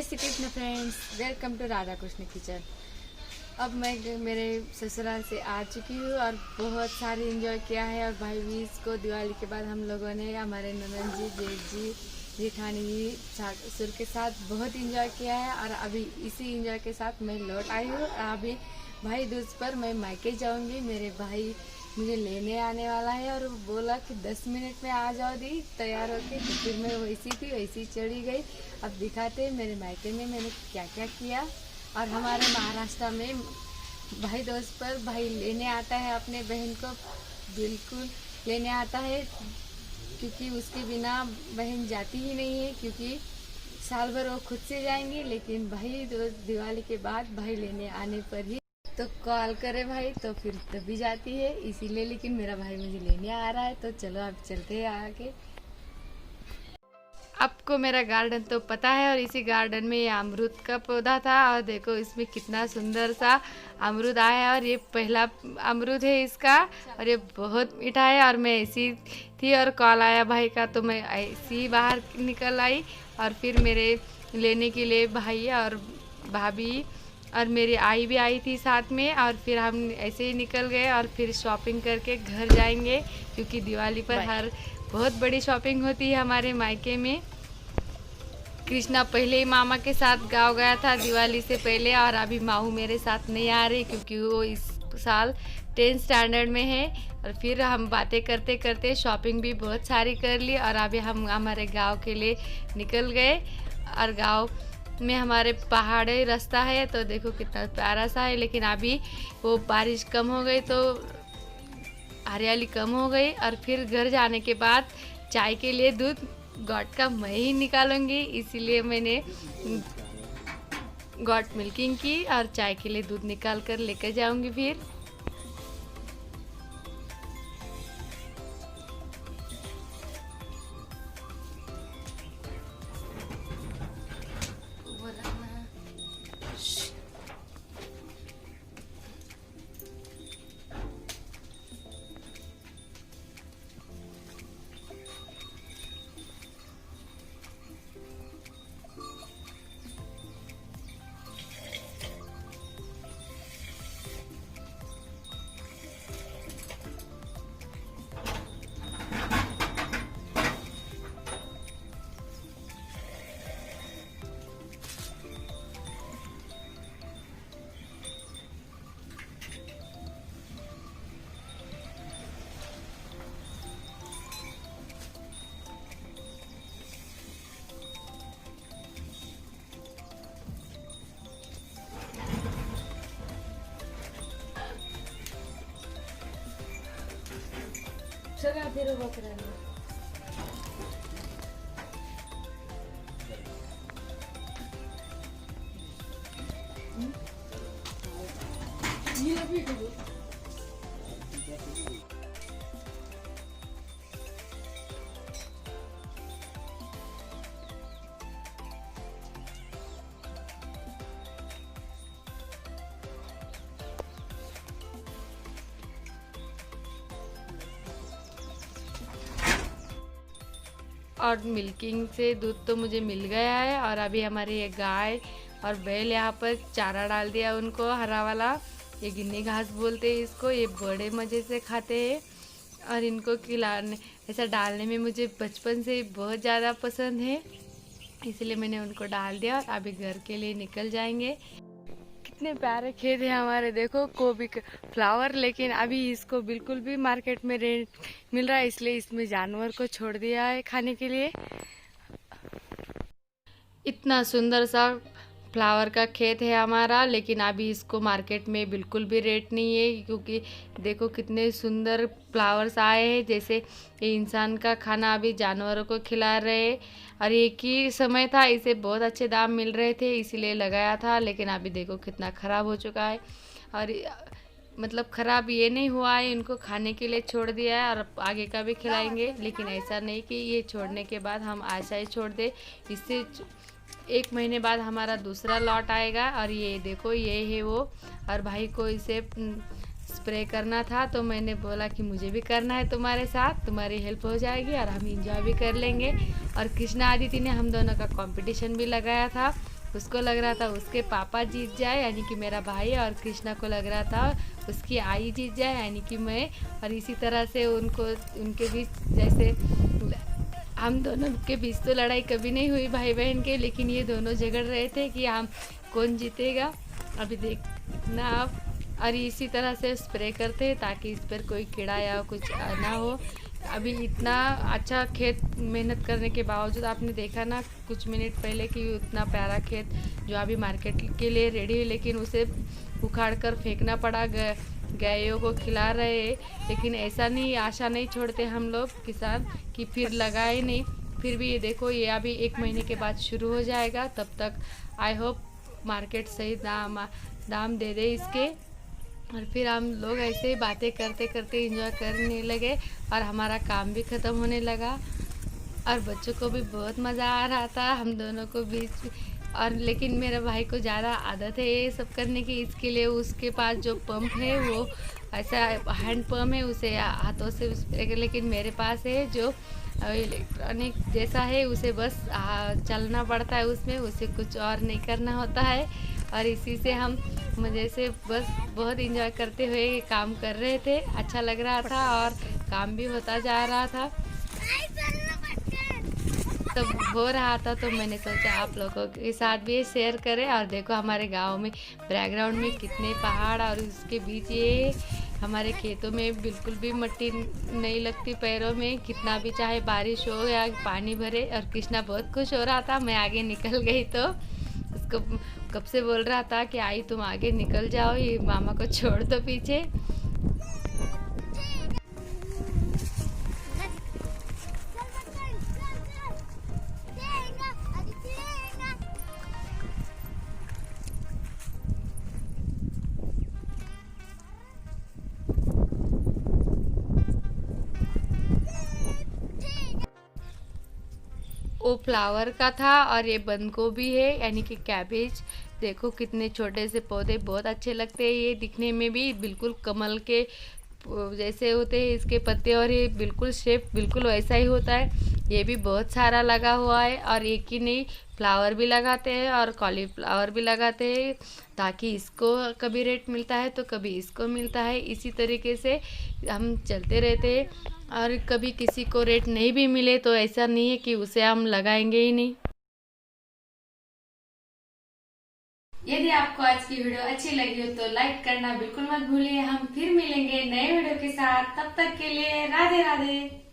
Shri Krishna friends, welcome to Radha Krishna kitchen. अब मैं मेरे ससुराल से आ चुकी हूँ और बहुत सारी एंजॉय किया है। और भाई बीज को दिवाली के बाद हम लोगों ने हमारे ननद जी, जेठ जी, जेठानी जी, ससुर के साथ बहुत एंजॉय किया है। और अभी इसी एंजॉय के साथ मैं लौट आई हूँ। अभी भाई दूज पर मैं मायके जाऊँगी। मेरे भाई मुझे लेने आने वाला है और वो बोला कि 10 मिनट में आ जाओ दी तैयार होके। तो फिर मैं वैसी थी वैसी चली गई। अब दिखाते हैं मेरे मायके में मैंने क्या क्या किया। और हमारे महाराष्ट्र में भाई दोस्त पर भाई लेने आता है अपने बहन को, बिल्कुल लेने आता है, क्योंकि उसके बिना बहन जाती ही नहीं है। क्योंकि साल भर वो खुद से जाएंगी, लेकिन भाई दोस्त दिवाली के बाद भाई लेने आने पर ही तो कॉल करे भाई, तो फिर तभी जाती है। इसीलिए लेकिन मेरा भाई मुझे लेने आ रहा है, तो चलो अब चलते हैं आगे। आपको मेरा गार्डन तो पता है, और इसी गार्डन में ये अमरूद का पौधा था। और देखो इसमें कितना सुंदर सा अमरूद आया है, और ये पहला अमरूद है इसका, और ये बहुत मीठा है। और मैं ऐसी थी और कॉल आया भाई का, तो मैं ऐसी ही बाहर निकल आई। और फिर मेरे लेने के लिए भाई और भाभी और मेरी आई भी आई थी साथ में। और फिर हम ऐसे ही निकल गए और फिर शॉपिंग करके घर जाएंगे, क्योंकि दिवाली पर हर बहुत बड़ी शॉपिंग होती है हमारे मायके में। कृष्णा पहले ही मामा के साथ गाँव गया था दिवाली से पहले, और अभी माहू मेरे साथ नहीं आ रही क्योंकि वो इस साल 10th स्टैंडर्ड में है। और फिर हम बातें करते करते शॉपिंग भी बहुत सारी कर ली, और अभी हम हमारे गांव के लिए निकल गए। और गांव में हमारे पहाड़ी रास्ता है, तो देखो कितना प्यारा सा है। लेकिन अभी वो बारिश कम हो गई तो हरियाली कम हो गई। और फिर घर जाने के बाद चाय के लिए दूध गॉट का मैं ही निकालूंगी, इसीलिए मैंने गॉट मिल्किंग की और चाय के लिए दूध निकाल कर लेकर जाऊंगी। फिर चला फिर वो करा लो। ये अभी करो। और मिल्किंग से दूध तो मुझे मिल गया है। और अभी हमारे ये गाय और बैल यहाँ पर चारा डाल दिया उनको, हरा वाला, ये गिन्नी घास बोलते हैं इसको। ये बड़े मज़े से खाते हैं, और इनको खिलाने ऐसा डालने में मुझे बचपन से बहुत ज़्यादा पसंद है, इसलिए मैंने उनको डाल दिया। और अभी घर के लिए निकल जाएंगे। कितने प्यारे खेत है हमारे, देखो गोभी का फ्लावर। लेकिन अभी इसको बिल्कुल भी मार्केट में रेट मिल रहा है, इसलिए इसमें जानवर को छोड़ दिया है खाने के लिए। इतना सुंदर सा फ्लावर का खेत है हमारा, लेकिन अभी इसको मार्केट में बिल्कुल भी रेट नहीं है, क्योंकि देखो कितने सुंदर फ्लावर्स आए हैं। जैसे ये इंसान का खाना अभी जानवरों को खिला रहे हैं। और एक ही समय था, इसे बहुत अच्छे दाम मिल रहे थे, इसीलिए लगाया था। लेकिन अभी देखो कितना ख़राब हो चुका है। और मतलब ख़राब ये नहीं हुआ है, इनको खाने के लिए छोड़ दिया है, और आगे का भी खिलाएंगे। लेकिन ऐसा नहीं कि ये छोड़ने के बाद हम ऐसा ही छोड़ दे। इससे 1 महीने बाद हमारा दूसरा लॉट आएगा। और ये देखो ये है वो। और भाई को इसे स्प्रे करना था, तो मैंने बोला कि मुझे भी करना है तुम्हारे साथ, तुम्हारी हेल्प हो जाएगी और हम इंजॉय भी कर लेंगे। और कृष्णा आदित्य ने हम दोनों का कंपटीशन भी लगाया था, उसको लग रहा था उसके पापा जीत जाए यानी कि मेरा भाई, और कृष्णा को लग रहा था उसकी आई जीत जाए यानी कि मैं। और इसी तरह से उनके बीच जैसे हम दोनों के बीच तो लड़ाई कभी नहीं हुई भाई बहन के, लेकिन ये दोनों झगड़ रहे थे कि हम कौन जीतेगा। अभी देखना आप। और इसी तरह से स्प्रे करते ताकि इस पर कोई कीड़ा या कुछ ना हो। अभी इतना अच्छा खेत मेहनत करने के बावजूद आपने देखा ना कुछ मिनट पहले कि उतना प्यारा खेत जो अभी मार्केट के लिए रेडी है, लेकिन उसे उखाड़ कर फेंकना पड़ा। गायों को खिला रहे, लेकिन ऐसा नहीं, आशा नहीं छोड़ते हम लोग किसान कि फिर लगाए नहीं। फिर भी ये देखो, ये अभी 1 महीने के बाद शुरू हो जाएगा। तब तक आई होप मार्केट सही दाम दे दे इसके। और फिर हम लोग ऐसे ही बातें करते करते एंजॉय करने लगे और हमारा काम भी ख़त्म होने लगा। और बच्चों को भी बहुत मज़ा आ रहा था हम दोनों को बीच। और लेकिन मेरे भाई को ज़्यादा आदत है ये सब करने की, इसके लिए उसके पास जो पंप है वो ऐसा हैंड पंप है, उसे हाथों से लेकिन मेरे पास है जो इलेक्ट्रॉनिक जैसा है, उसे बस चलना पड़ता है उसमें, उसे कुछ और नहीं करना होता है। और इसी से हम मज़े से बस बहुत इंजॉय करते हुए काम कर रहे थे। अच्छा लग रहा था और काम भी होता जा रहा था, तो हो रहा था। तो मैंने सोचा आप लोगों के साथ भी शेयर करें। और देखो हमारे गांव में बैकग्राउंड में कितने पहाड़, और उसके बीच ये हमारे खेतों में बिल्कुल भी मिट्टी नहीं लगती पैरों में, कितना भी चाहे बारिश हो या पानी भरे। और कृष्णा बहुत खुश हो रहा था, मैं आगे निकल गई तो उसको कब से बोल रहा था कि आई तुम आगे निकल जाओ, ये मामा को छोड़ दो पीछे। वो फ्लावर का था और ये बंद गोभी है यानी कि कैबेज। देखो कितने छोटे से पौधे, बहुत अच्छे लगते हैं ये दिखने में भी, बिल्कुल कमल के जैसे होते हैं इसके पत्ते, और ये बिल्कुल शेप बिल्कुल वैसा ही होता है। ये भी बहुत सारा लगा हुआ है, और एक ही नहीं फ्लावर भी लगाते हैं और कॉलीफ्लावर भी लगाते हैं, ताकि इसको कभी रेट मिलता है तो कभी इसको मिलता है। इसी तरीके से हम चलते रहते हैं, और कभी किसी को रेट नहीं भी मिले तो ऐसा नहीं है कि उसे हम लगाएंगे ही नहीं। यदि आपको आज की वीडियो अच्छी लगी हो तो लाइक करना बिल्कुल मत भूलिए। हम फिर मिलेंगे नए वीडियो के साथ, तब तक के लिए राधे राधे।